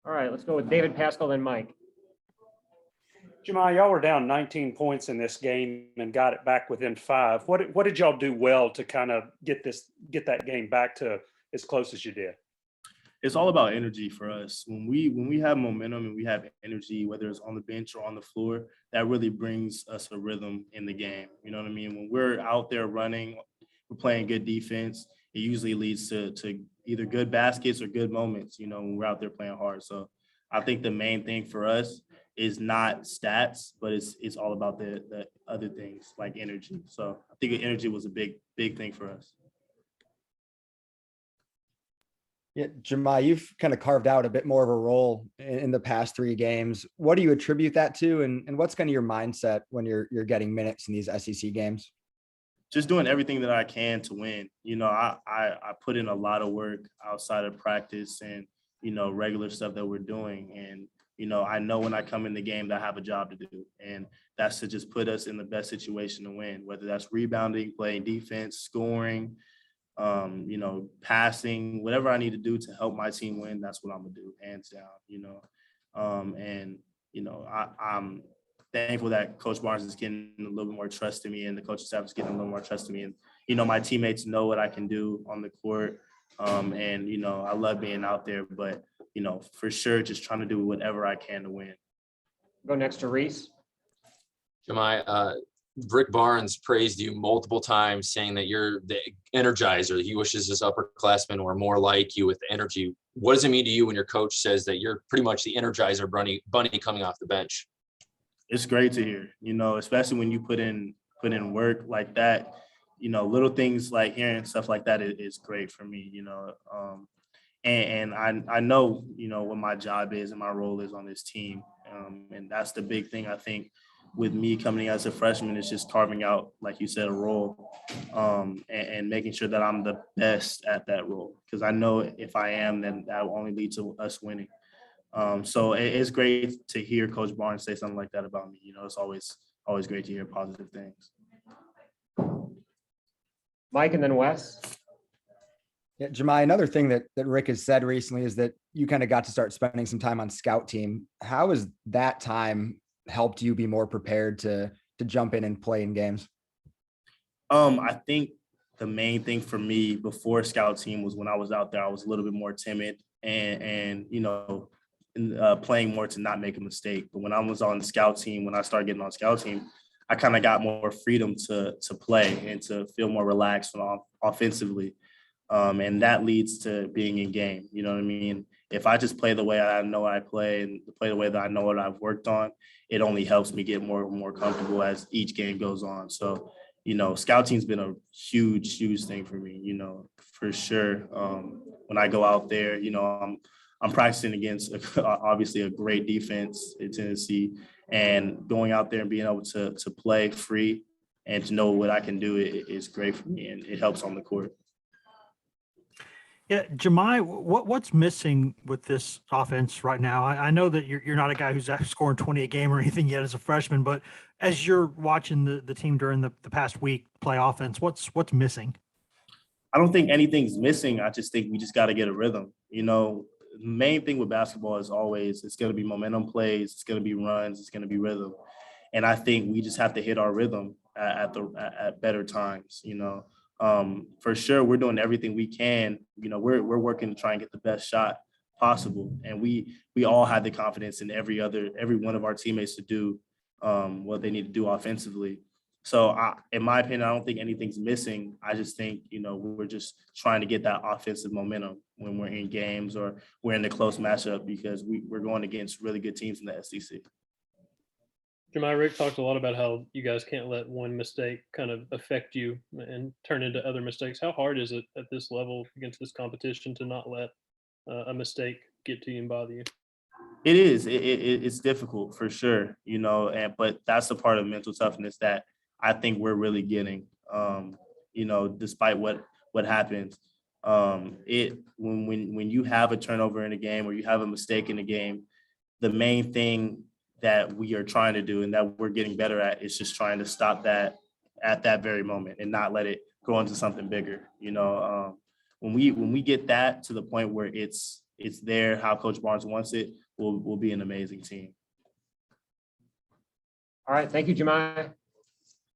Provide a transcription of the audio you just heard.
All right, let's go with David Pascal, then Mike. Jahmai, y'all were down 19 points in this game and got it back within 5. What did y'all do well to kind of get that game back to as close as you did? It's all about energy for us. When we have momentum and we have energy, whether it's on the bench or on the floor, that really brings us a rhythm in the game. You know what I mean? When we're out there running, we're playing good defense, it usually leads to either good baskets or good moments, you know, when we're out there playing hard. So I think the main thing for us is not stats, but it's all about the other things like energy. So I think energy was a big thing for us. Yeah, Jahmai, you've kind of carved out a bit more of a role in the past 3 games. What do you attribute that to? And what's kind of your mindset when you're getting minutes in these SEC games? Just doing everything that I can to win. You know, I put in a lot of work outside of practice and, you know, regular stuff that we're doing. And, you know, I know when I come in the game that I have a job to do. And that's to just put us in the best situation to win, whether that's rebounding, playing defense, scoring, you know, passing, whatever I need to do to help my team win, that's what I'm gonna do, hands down, you know. And, you know, I'm thankful that Coach Barnes is getting a little bit more trust in me and the coaching staff is getting a little more trust in me. And, you know, my teammates know what I can do on the court. And, you know, I love being out there, but, you know, for sure, just trying to do whatever I can to win. Go next to Reese. Jahmai, Rick Barnes praised you multiple times, saying that you're the energizer. He wishes his upperclassmen were more like you with the energy. What does it mean to you when your coach says that you're pretty much the energizer bunny coming off the bench? It's great to hear, you know, especially when you put in work like that. You know, little things like hearing stuff like that is great for me, you know. And I know, you know, what my job is and my role is on this team. And that's the big thing, I think, with me coming in as a freshman, is just carving out, like you said, a role and making sure that I'm the best at that role. Because I know if I am, then that will only lead to us winning. So it's great to hear Coach Barnes say something like that about me. You know, it's always great to hear positive things. Mike and then Wes. Yeah, Jahmai, another thing that Rick has said recently is that you kind of got to start spending some time on scout team. How has that time helped you be more prepared to jump in and play in games? I think the main thing for me before scout team was when I was out there, I was a little bit more timid and you know, playing more to not make a mistake. But when I was on scout team, when I started getting on scout team, I kind of got more freedom to play and to feel more relaxed offensively. And that leads to being in game. You know what I mean? If I just play the way I know I play and play the way that I know what I've worked on, it only helps me get more and more comfortable as each game goes on. So, you know, scout team's been a huge thing for me, you know, for sure. When I go out there, you know, I'm practicing against obviously a great defense in Tennessee, and going out there and being able to play free and to know what I can do is great for me, and it helps on the court. Yeah, Jahmai, what's missing with this offense right now? I know that you're not a guy who's scoring 20 a game or anything yet as a freshman, but as you're watching the team during the past week play offense, what's missing? I don't think anything's missing. I just think we just got to get a rhythm. You know, the main thing with basketball is always it's going to be momentum plays, it's going to be runs, it's going to be rhythm. And I think we just have to hit our rhythm at better times, you know. For sure, we're doing everything we can. You know, we're working to try and get the best shot possible, and we all have the confidence in every one of our teammates to do what they need to do offensively. So, in my opinion, I don't think anything's missing. I just think, you know, we're just trying to get that offensive momentum when we're in games or we're in the close matchup, because we're going against really good teams in the SEC. Jahmai, Rick talked a lot about how you guys can't let one mistake kind of affect you and turn into other mistakes. How hard is it at this level against this competition to not let a mistake get to you and bother you? It is. It's difficult for sure, you know, but that's the part of mental toughness that I think we're really getting, you know, despite what happens. When you have a turnover in a game or you have a mistake in a game, the main thing that we are trying to do and that we're getting better at is just trying to stop that at that very moment and not let it grow into something bigger. You know, when we get that to the point where it's it's there, how Coach Barnes wants it, we'll be an amazing team. All right, thank you, Jahmai.